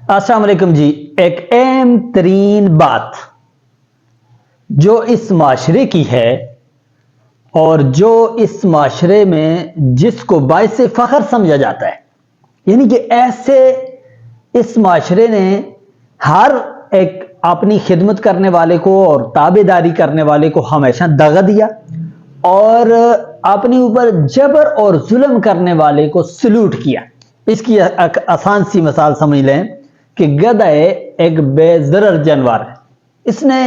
السلام علیکم جی۔ ایک اہم ترین بات جو اس معاشرے کی ہے اور جو اس معاشرے میں جس کو باعث فخر سمجھا جاتا ہے، یعنی کہ ایسے اس معاشرے نے ہر ایک اپنی خدمت کرنے والے کو اور تابع داری کرنے والے کو ہمیشہ دغا دیا اور اپنے اوپر جبر اور ظلم کرنے والے کو سلوٹ کیا۔ اس کی آسان سی مثال سمجھ لیں کہ گدھا ایک بے ضرر جانور ہے۔ اس نے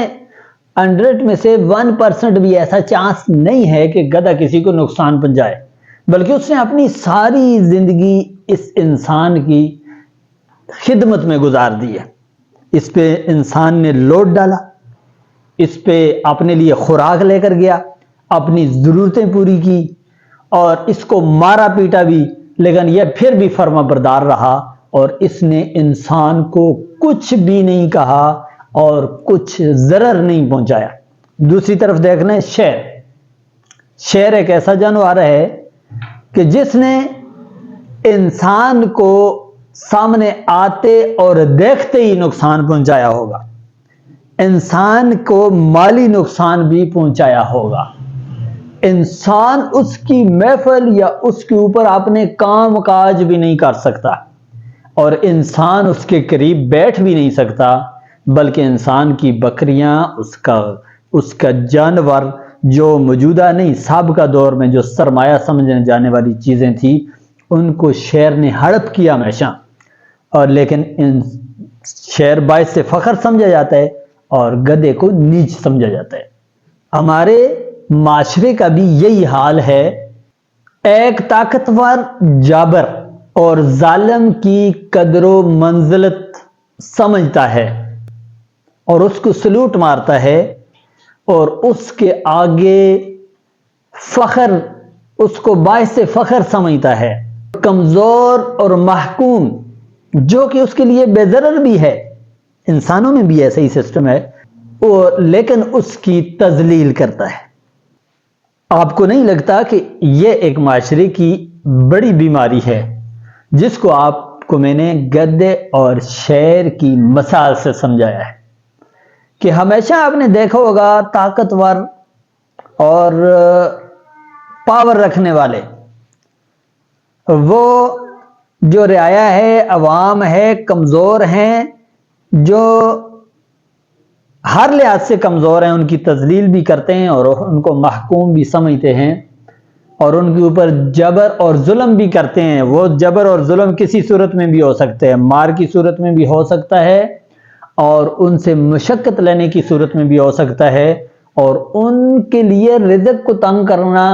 100 میں سے 1% بھی ایسا چانس نہیں ہے کہ گدھا کسی کو نقصان پہنچائے، بلکہ اس نے اپنی ساری زندگی اس انسان کی خدمت میں گزار دی ہے۔ اس پہ انسان نے لوڈ ڈالا، اس پہ اپنے لیے خوراک لے کر گیا، اپنی ضرورتیں پوری کی اور اس کو مارا پیٹا بھی، لیکن یہ پھر بھی فرما بردار رہا اور اس نے انسان کو کچھ بھی نہیں کہا اور کچھ ضرر نہیں پہنچایا۔ دوسری طرف دیکھنا شیر ایک ایسا جانور ہے کہ جس نے انسان کو سامنے آتے اور دیکھتے ہی نقصان پہنچایا ہوگا، انسان کو مالی نقصان بھی پہنچایا ہوگا۔ انسان اس کی محفل یا اس کے اوپر اپنے کام کاج بھی نہیں کر سکتا اور انسان اس کے قریب بیٹھ بھی نہیں سکتا، بلکہ انسان کی بکریاں، اس کا جانور جو موجودہ نہیں سابقہ دور میں جو سرمایہ سمجھنے جانے والی چیزیں تھیں، ان کو شیر نے ہڑپ کیا ہمیشہ، اور لیکن شیر باعث سے فخر سمجھا جاتا ہے اور گدھے کو نیچ سمجھا جاتا ہے۔ ہمارے معاشرے کا بھی یہی حال ہے۔ ایک طاقتور جابر اور ظالم کی قدر و منزلت سمجھتا ہے اور اس کو سلوٹ مارتا ہے اور اس کے آگے فخر، اس کو باعث فخر سمجھتا ہے۔ کمزور اور محکوم جو کہ اس کے لیے بے ضرر بھی ہے، انسانوں میں بھی ایسا ہی سسٹم ہے، لیکن اس کی تذلیل کرتا ہے۔ آپ کو نہیں لگتا کہ یہ ایک معاشرے کی بڑی بیماری ہے جس کو آپ کو میں نے گدھے اور شیر کی مثال سے سمجھایا ہے کہ ہمیشہ آپ نے دیکھا ہوگا طاقتور اور پاور رکھنے والے، وہ جو رعایا ہے، عوام ہے، کمزور ہیں، جو ہر لحاظ سے کمزور ہیں، ان کی تذلیل بھی کرتے ہیں اور ان کو محکوم بھی سمجھتے ہیں اور ان کے اوپر جبر اور ظلم بھی کرتے ہیں۔ وہ جبر اور ظلم کسی صورت میں بھی ہو سکتے ہیں، مار کی صورت میں بھی ہو سکتا ہے اور ان سے مشقت لینے کی صورت میں بھی ہو سکتا ہے، اور ان کے لیے رزق کو تنگ کرنا،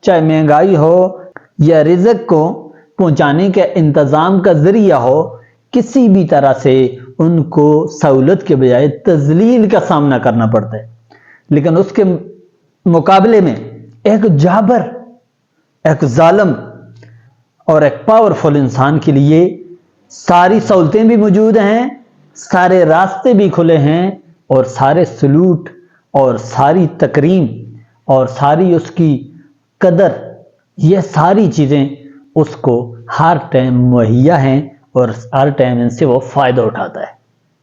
چاہے مہنگائی ہو یا رزق کو پہنچانے کے انتظام کا ذریعہ ہو، کسی بھی طرح سے ان کو سہولت کے بجائے تذلیل کا سامنا کرنا پڑتا ہے۔ لیکن اس کے مقابلے میں ایک جابر، ایک ظالم اور ایک پاورفل انسان کے لیے ساری سہولتیں بھی موجود ہیں، سارے راستے بھی کھلے ہیں اور سارے سلوٹ اور ساری تکریم اور ساری اس کی قدر، یہ ساری چیزیں اس کو ہر ٹائم مہیا ہیں اور ہر ٹائم ان سے وہ فائدہ اٹھاتا ہے۔